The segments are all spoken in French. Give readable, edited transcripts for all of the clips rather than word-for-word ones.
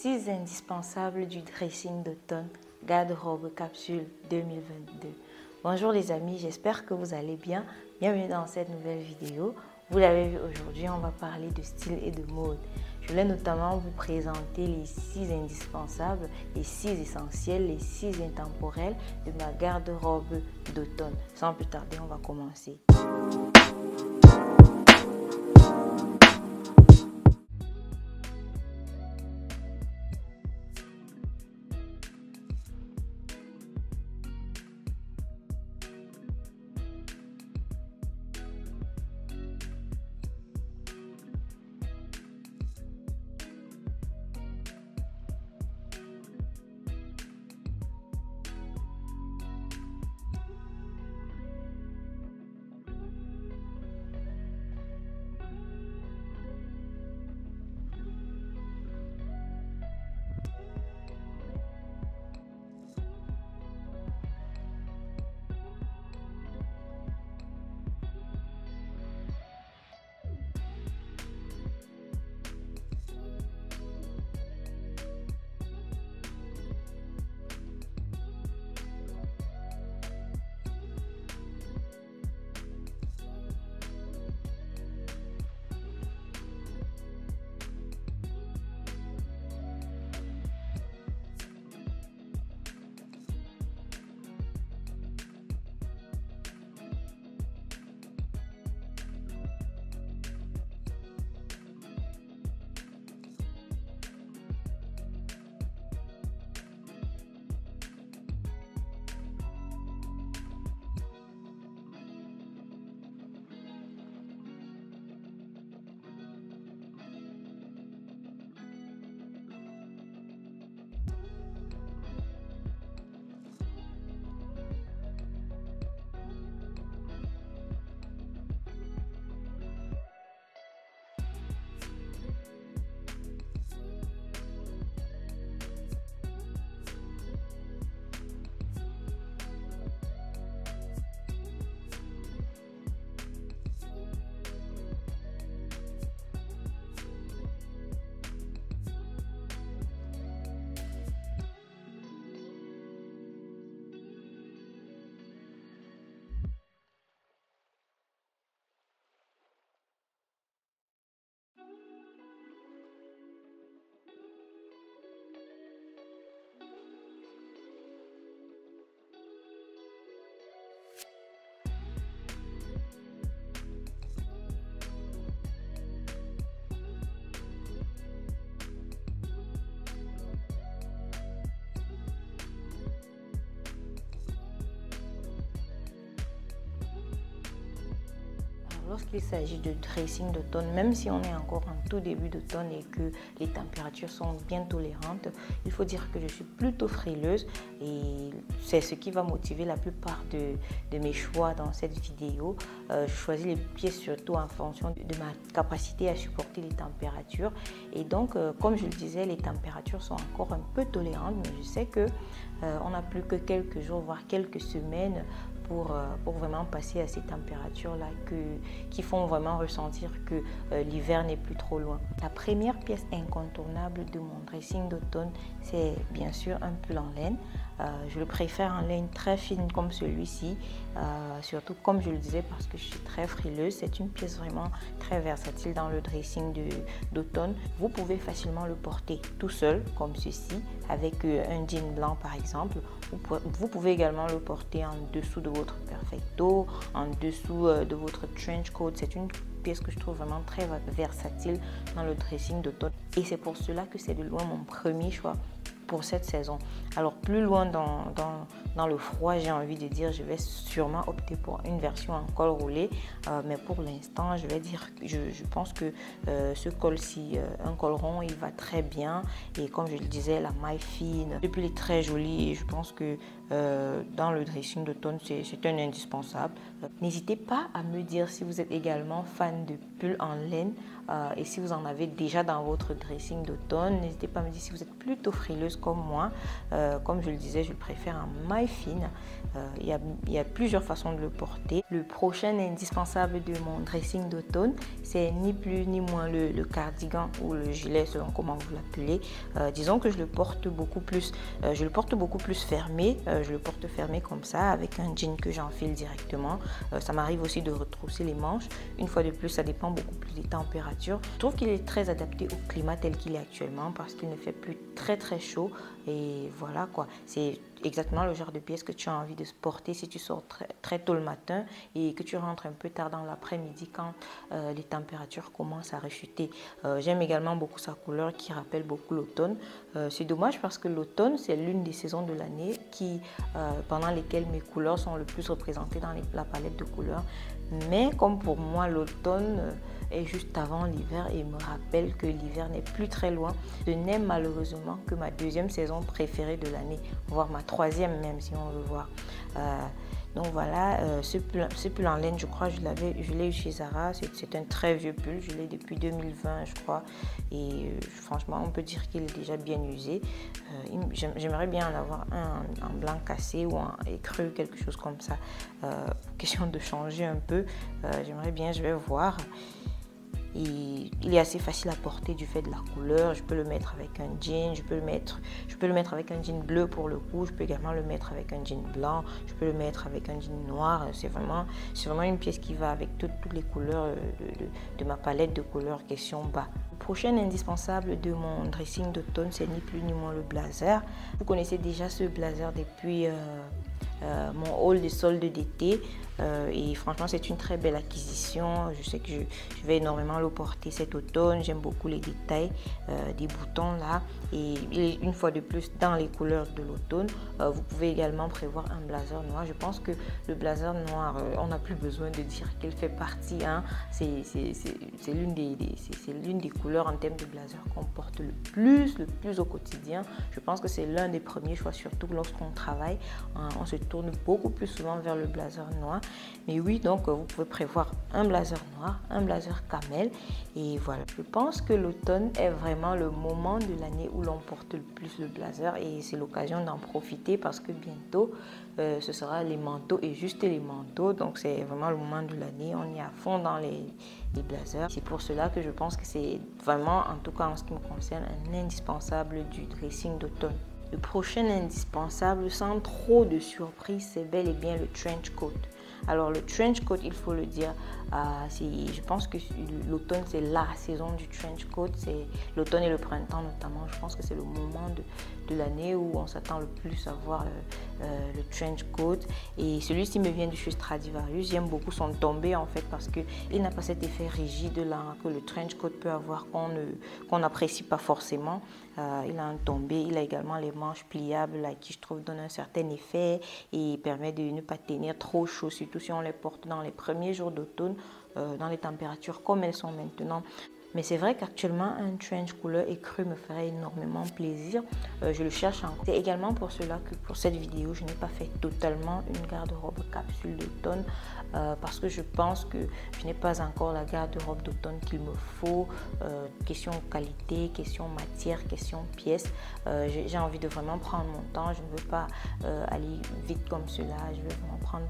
6 indispensables du dressing d'automne, garde-robe capsule 2022. Bonjour les amis, j'espère que vous allez bien. Bienvenue dans cette nouvelle vidéo. Vous l'avez vu aujourd'hui, on va parler de style et de mode. Je voulais notamment vous présenter les 6 indispensables, les 6 essentiels, les 6 intemporels de ma garde-robe d'automne. Sans plus tarder, on va commencer. Lorsqu'il s'agit de dressing d'automne, même si on est encore en tout début d'automne et que les températures sont bien tolérantes, il faut dire que je suis plutôt frileuse et c'est ce qui va motiver la plupart de mes choix dans cette vidéo. Je choisis les pièces surtout en fonction de ma capacité à supporter les températures et donc, comme je le disais, les températures sont encore un peu tolérantes, mais je sais que on n'a plus que quelques jours, voire quelques semaines pour vraiment passer à ces températures-là qui font vraiment ressentir que l'hiver n'est plus trop loin. La première pièce incontournable de mon dressing d'automne, c'est bien sûr un pull en laine. Je le préfère en laine très fine comme celui-ci, surtout comme je le disais parce que je suis très frileuse. C'est une pièce vraiment très versatile dans le dressing d'automne. Vous pouvez facilement le porter tout seul comme ceci avec un jean blanc par exemple. Vous pouvez également le porter en dessous de votre perfecto, en dessous de votre trench coat. C'est une pièce que je trouve vraiment très versatile dans le dressing d'automne et c'est pour cela que c'est de loin mon premier choix pour cette saison. Alors plus loin dans le froid, j'ai envie de dire, je vais sûrement opter pour une version en col roulé, mais pour l'instant, je vais dire, je pense que ce col-ci, un col rond, il va très bien et comme je le disais, la maille fine, le pull est très joli et je pense que dans le dressing d'automne, c'est un indispensable. N'hésitez pas à me dire si vous êtes également fan de pull en laine Et si vous en avez déjà dans votre dressing d'automne, n'hésitez pas à me dire si vous êtes plutôt frileuse comme moi. Comme je le disais, je le préfère en maille fine. Il y a plusieurs façons de le porter. Le prochain indispensable de mon dressing d'automne, c'est ni plus ni moins le cardigan ou le gilet, selon comment vous l'appelez. Disons que je le porte beaucoup plus fermé. Je le porte fermé comme ça, avec un jean que j'enfile directement. Ça m'arrive aussi de retrousser les manches. Une fois de plus, ça dépend beaucoup plus des températures. Je trouve qu'il est très adapté au climat tel qu'il est actuellement parce qu'il ne fait plus très chaud. Et voilà quoi, c'est exactement le genre de pièce que tu as envie de porter si tu sors très tôt le matin et que tu rentres un peu tard dans l'après-midi quand les températures commencent à rechuter. J'aime également beaucoup sa couleur qui rappelle beaucoup l'automne. C'est dommage parce que l'automne, c'est l'une des saisons de l'année pendant lesquelles mes couleurs sont le plus représentées dans la palette de couleurs. Mais comme pour moi, l'automne est juste avant l'hiver et me rappelle que l'hiver n'est plus très loin. Je n'aime malheureusement que ma deuxième saison préférée de l'année, voire ma troisième même si on veut voir. Donc voilà, ce pull en laine, je crois, je l'ai eu chez Zara. C'est un très vieux pull, je l'ai depuis 2020 je crois. Et franchement, on peut dire qu'il est déjà bien usé. J'aimerais bien en avoir un en blanc cassé ou en écru, quelque chose comme ça. Question de changer un peu, j'aimerais bien, je vais voir. Et il est assez facile à porter du fait de la couleur. Je peux le mettre avec un jean, je peux le mettre avec un jean bleu pour le coup, je peux également le mettre avec un jean blanc, je peux le mettre avec un jean noir. C'est vraiment une pièce qui va avec toutes les couleurs de ma palette de couleurs question bas. Le prochain indispensable de mon dressing d'automne, c'est ni plus ni moins le blazer. Vous connaissez déjà ce blazer depuis mon haul de soldes d'été et franchement c'est une très belle acquisition. Je sais que je vais énormément le porter cet automne. J'aime beaucoup les détails des boutons là et il est une fois de plus dans les couleurs de l'automne. Vous pouvez également prévoir un blazer noir. Je pense que le blazer noir, on n'a plus besoin de dire qu'il fait partie, hein. C'est l'une des couleurs en termes de blazer qu'on porte le plus au quotidien. Je pense que c'est l'un des premiers choix, surtout lorsqu'on travaille. On se tourne beaucoup plus souvent vers le blazer noir. Mais oui, donc vous pouvez prévoir un blazer noir, un blazer camel et voilà. Je pense que l'automne est vraiment le moment de l'année où l'on porte le plus le blazer et c'est l'occasion d'en profiter parce que bientôt ce sera les manteaux et juste les manteaux. Donc c'est vraiment le moment de l'année, on est à fond dans les blazers. C'est pour cela que je pense que c'est vraiment, en tout cas en ce qui me concerne, un indispensable du dressing d'automne. Le prochain indispensable, sans trop de surprise, c'est bel et bien le trench coat. Alors le trench coat, il faut le dire, je pense que l'automne c'est la saison du trench coat, c'est l'automne et le printemps notamment. Je pense que c'est le moment de l'année où on s'attend le plus à voir le trench coat. Et celui-ci me vient de chez Stradivarius. J'aime beaucoup son tombé en fait parce qu'il n'a pas cet effet rigide là que le trench coat peut avoir qu'on n'apprécie pas forcément. Il a un tombé, il a également les manches pliables là, qui je trouve donnent un certain effet et permet de ne pas tenir trop chaud, surtout si on les porte dans les premiers jours d'automne, dans les températures comme elles sont maintenant. Mais c'est vrai qu'actuellement, un trench couleur écru me ferait énormément plaisir. Je le cherche encore. C'est également pour cela que pour cette vidéo, je n'ai pas fait totalement une garde-robe capsule d'automne parce que je pense que je n'ai pas encore la garde-robe d'automne qu'il me faut. Question qualité, question matière, question pièce. J'ai envie de vraiment prendre mon temps. Je ne veux pas aller vite comme cela. Je veux vraiment prendre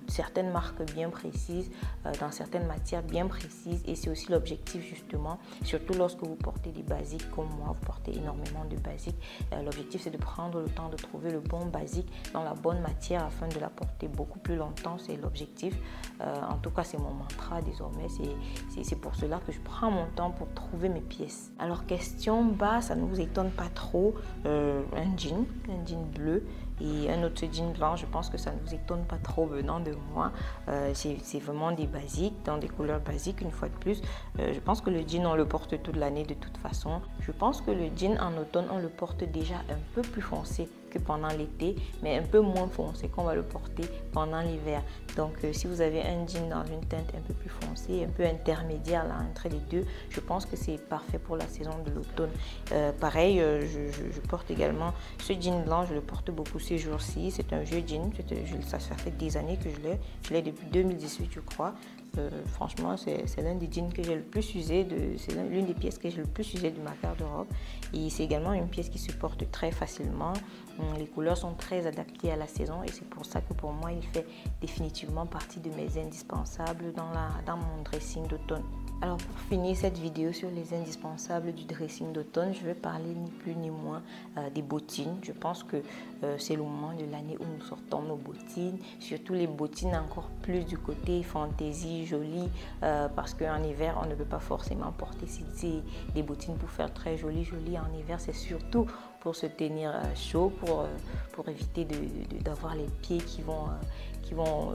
certaines marques bien précises, dans certaines matières bien précises. Et c'est aussi l'objectif justement, surtout lorsque vous portez des basiques comme moi, vous portez énormément de basiques. L'objectif c'est de prendre le temps de trouver le bon basique dans la bonne matière afin de la porter beaucoup plus longtemps. C'est l'objectif. En tout cas, c'est mon mantra désormais. C'est pour cela que je prends mon temps pour trouver mes pièces. Alors question bas, ça ne vous étonne pas trop. Un jean bleu et un autre jean blanc, je pense que ça ne vous étonne pas trop venant de moi. C'est vraiment des basiques, dans des couleurs basiques une fois de plus. Je pense que le jean, on le porte toute l'année de toute façon. Je pense que le jean en automne, on le porte déjà un peu plus foncé que pendant l'été, mais un peu moins foncé qu'on va le porter pendant l'hiver. Donc si vous avez un jean dans une teinte un peu plus foncée, un peu intermédiaire là entre les deux, je pense que c'est parfait pour la saison de l'automne. Pareil, je porte également ce jean blanc, je le porte beaucoup ces jours-ci. C'est un vieux jean, ça fait des années que je l'ai depuis 2018 je crois. Franchement, c'est l'un des jeans que j'ai le plus usé, c'est l'une des pièces que j'ai le plus usé de ma garde-robe. Et c'est également une pièce qui se porte très facilement. Les couleurs sont très adaptées à la saison et c'est pour ça que pour moi, il fait définitivement partie de mes indispensables dans mon dressing d'automne. Alors pour finir cette vidéo sur les indispensables du dressing d'automne, je vais parler ni plus ni moins des bottines. Je pense que c'est le moment de l'année où nous sortons nos bottines, surtout les bottines encore plus du côté fantaisie, jolie, parce qu'en hiver on ne peut pas forcément porter des bottines pour faire très joli. En hiver, c'est surtout pour se tenir chaud, pour éviter d'avoir les pieds qui vont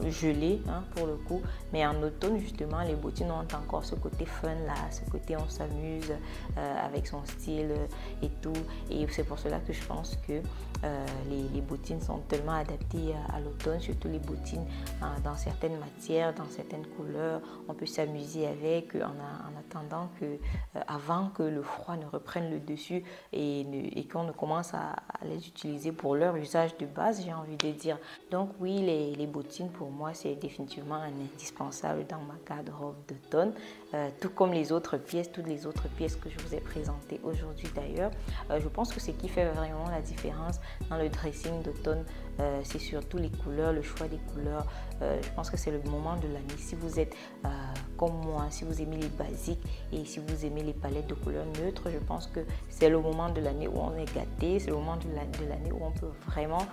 geler pour le coup. Mais en automne, justement, les bottines ont encore ce côté fun là, ce côté on s'amuse avec son style et tout. Et c'est pour cela que je pense que les bottines sont tellement adaptées à l'automne, surtout les bottines dans certaines matières, dans certaines couleurs. On peut s'amuser avec en attendant avant que le froid ne reprenne le dessus et qu'on ne commence à les utiliser pour leur usage de base, j'ai envie de dire. Donc oui, les bottines pour moi c'est définitivement un indispensable dans ma garde-robe d'automne, tout comme toutes les autres pièces que je vous ai présentées aujourd'hui d'ailleurs. Je pense que ce qui fait vraiment la différence dans le dressing d'automne, c'est surtout les couleurs, le choix des couleurs. Je pense que c'est le moment de l'année. Si vous êtes comme moi, si vous aimez les basiques et si vous aimez les palettes de couleurs neutres, je pense que c'est le moment de l'année où on est gâté, c'est le moment de l'année où on peut vraiment,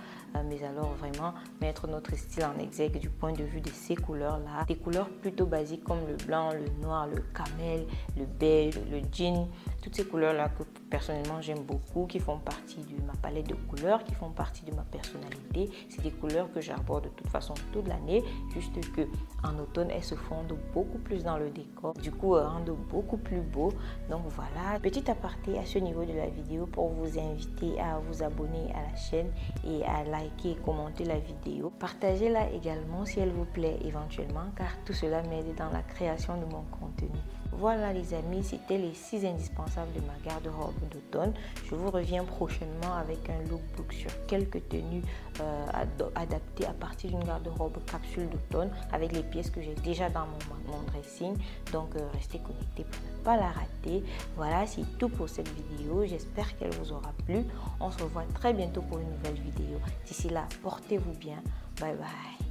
mais alors vraiment mettre notre style en exergue du point de vue de ces couleurs-là. Des couleurs plutôt basiques comme le blanc, le noir, le camel, le beige, le jean, toutes ces couleurs-là que personnellement j'aime beaucoup, qui font partie de ma palette de couleurs, qui font partie de ma personnalité. C'est des couleurs que j'aborde de toute façon toute l'année, juste que en automne elles se fondent beaucoup plus dans le décor, du coup rendent beaucoup plus beau. Donc voilà, petit aparté à ce niveau de la vidéo pour vous inviter à vous abonner à la chaîne et à liker et commenter la vidéo. Partagez-la également si elle vous plaît éventuellement, car tout cela m'aide dans la création de mon contenu. Voilà les amis, c'était les 6 indispensables de ma garde-robe d'automne. Je vous reviens prochainement avec un lookbook sur quelques tenues adaptées à partir d'une garde-robe capsule d'automne avec les pièces que j'ai déjà dans mon dressing. Donc restez connectés pour ne pas la rater. Voilà, c'est tout pour cette vidéo. J'espère qu'elle vous aura plu. On se revoit très bientôt pour une nouvelle vidéo. D'ici là, portez-vous bien. Bye bye.